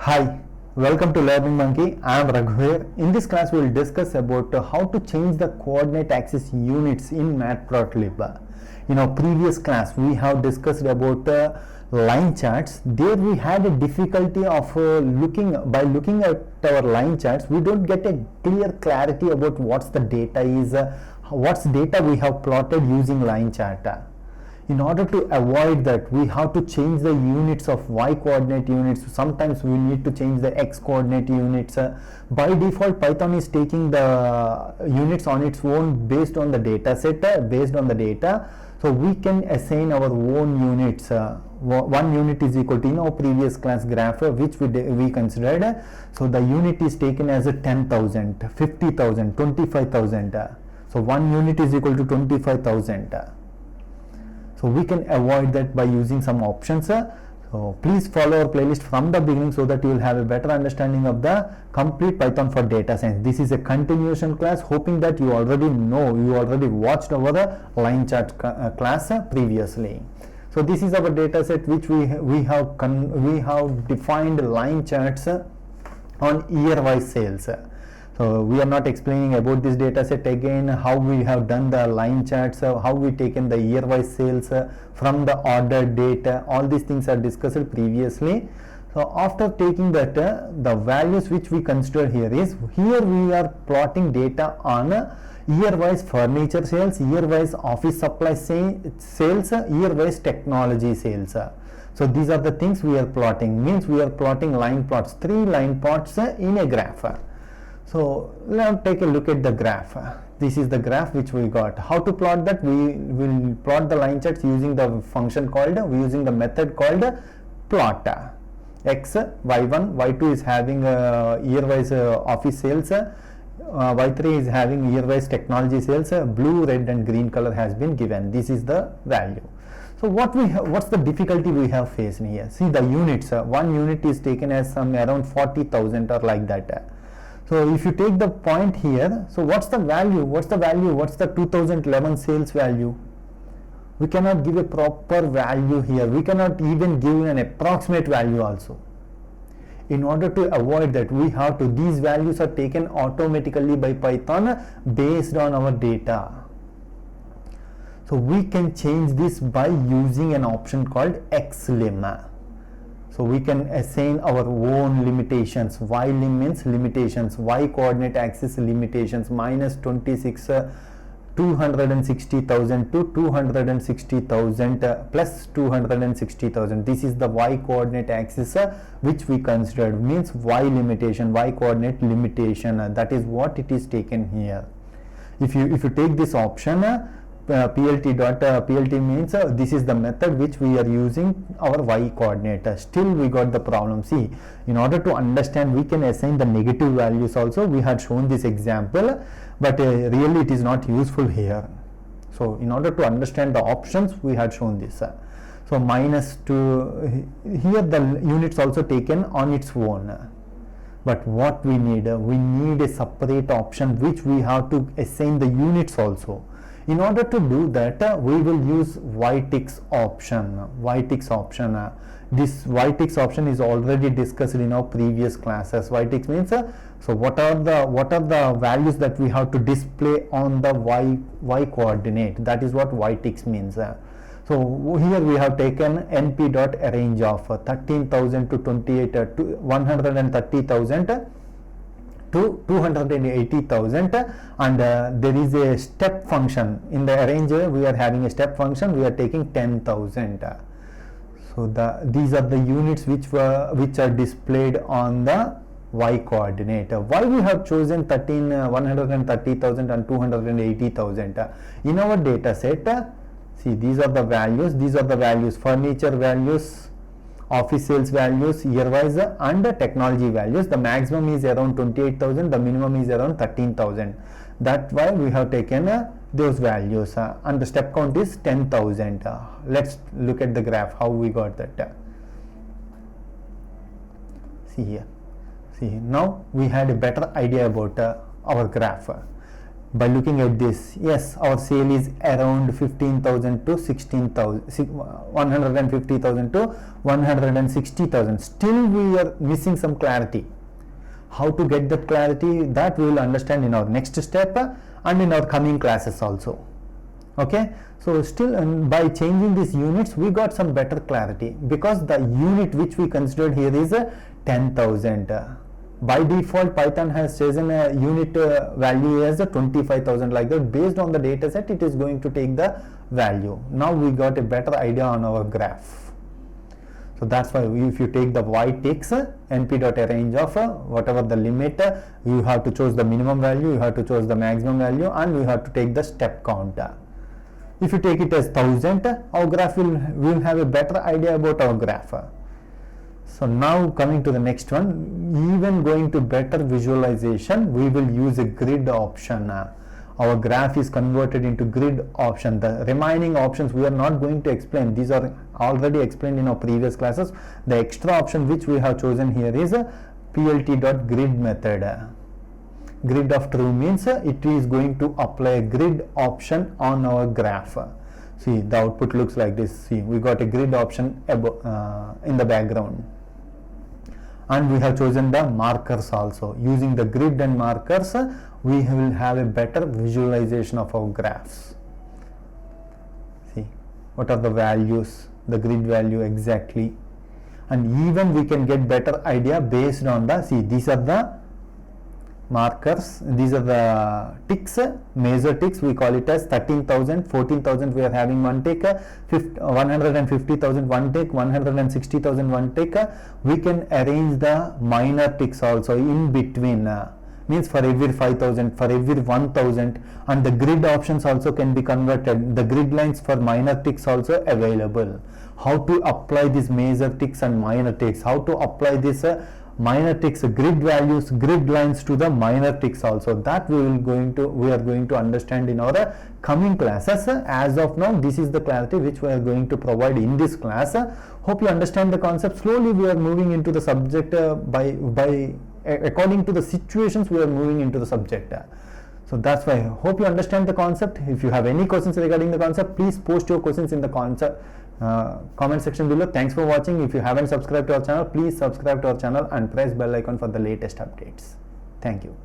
Hi, welcome to Learning Monkey. I am Raghuveer. In this class, we will discuss about how to change the coordinate axis units in Matplotlib. In our previous class, we have discussed about line charts. There we had a difficulty of looking at our line charts. We don't get a clear clarity about what's the data is, what's data we have plotted using line chart. In order to avoid that, we have to change the units of y coordinate units. Sometimes we need to change the x coordinate units. By default, Python is taking the units on its own based on the data set, based on the data. So we can assign our own units. One unit is equal to, in our previous class graph, which we considered. So the unit is taken as a 10,000, 50,000, 25,000. So one unit is equal to 25,000. So we can avoid that by using some options. So please follow our playlist from the beginning so that you will have a better understanding of the complete Python for data science. This is a continuation class, hoping that you already watched our line chart class previously. So this is our data set which we have defined line charts on year-wise sales. So we are not explaining about this data set again, how we have done the line charts, how we taken the year-wise sales from the ordered data. All these things are discussed previously. So after taking that, the values which we consider here we are plotting data on year-wise furniture sales, year-wise office supply sales, year-wise technology sales. So these are the things we are plotting. Means we are plotting line plots, 3 line plots in a graph. So let's take a look at the graph. This is the graph which we got. How to plot that? We will plot the line charts using the function called, using the method called plot. X, y1, y2 is having year-wise office sales. Y3 is having year-wise technology sales. Blue, red and green color has been given. This is the value. So what's the difficulty we have faced here? See the units. One unit is taken as some around 40,000 or like that. So if you take the point here, so what's the value? What's the 2011 sales value? We cannot give a proper value here. We cannot even give an approximate value also. In order to avoid that, these values are taken automatically by Python based on our data. So we can change this by using an option called xlim. So we can assign our own limitations. Y-lim means limitations, y coordinate axis limitations, minus 26, 260,000 to 260,000 plus 260,000. This is the y coordinate axis which we considered, means y limitation, y coordinate limitation. That is what it is taken here. If you take this option, plt means this is the method which we are using our y coordinate. Still we got the problem. See, in order to understand, we can assign the negative values also. We had shown this example, but really it is not useful here. So in order to understand the options, we had shown this. So minus 2, here the units also taken on its own. But what we need a separate option which we have to assign the units also. In order to do that, we will use ytick option. This ytick option is already discussed in our previous classes. Ytick means so what are the values that we have to display on the y coordinate. That is what ytick means. So here we have taken np.arrange of 13,000 to 28 to 130,000 to 280,000, and there is a step function in the arrange. We are having a step function. We are taking 10,000. So these are the units which are displayed on the y coordinate. Why we have chosen 130,000 and 280,000 in our data set? See, these are the values: furniture values, office sales values, year-wise, and technology values. The maximum is around 28,000, the minimum is around 13,000. That's why we have taken those values, and the step count is 10,000. Let's look at the graph, how we got that. See here. See, now we had a better idea about our graph. by looking at this, yes, our sale is around 15,000 to 16,000, 150,000 to 160,000. Still we are missing some clarity. How to get that clarity, that we will understand in our next step and in our coming classes also. Okay, so still by changing these units we got some better clarity, because the unit which we considered here is 10,000. By default Python has chosen a unit value as 25,000, like that. Based on the data set it is going to take the value. Now we got a better idea on our graph. So that's why if you take the y-ticks np.arrange of whatever the limit, you have to choose the minimum value, you have to choose the maximum value, and you have to take the step count. If you take it as 1000, our graph will have a better idea about our graph. So now coming to the next one, even going to better visualization, we will use a grid option. Our graph is converted into grid option. The remaining options we are not going to explain. These are already explained in our previous classes. The extra option which we have chosen here is a plt.grid method. Grid of true means it is going to apply a grid option on our graph. See, the output looks like this. See, we got a grid option in the background. And we have chosen the markers also. Using the grid and markers, we will have a better visualization of our graphs. See, what are the values, the grid value exactly, and even we can get better idea based on the, see, these are the markers, these are the ticks, major ticks, we call it as 13,000, 14,000 we are having one tick, 150,000 one tick, 160,000 one tick. We can arrange the minor ticks also in between, means for every 5,000, for every 1,000, and the grid options also can be converted. The grid lines for minor ticks also available. How to apply these major ticks and minor ticks, how to apply this minor ticks, grid values, grid lines to the minor ticks also, that we are going to understand in our coming classes. As of now, this is the clarity which we are going to provide in this class. Hope you understand the concept. Slowly we are moving into the subject by according to the situations we are moving into the subject. So that's why I hope you understand the concept. If you have any questions regarding the concept, please post your questions in the comment section below. Thanks for watching. If you haven't subscribed to our channel, please subscribe to our channel and press bell icon for the latest updates. Thank you.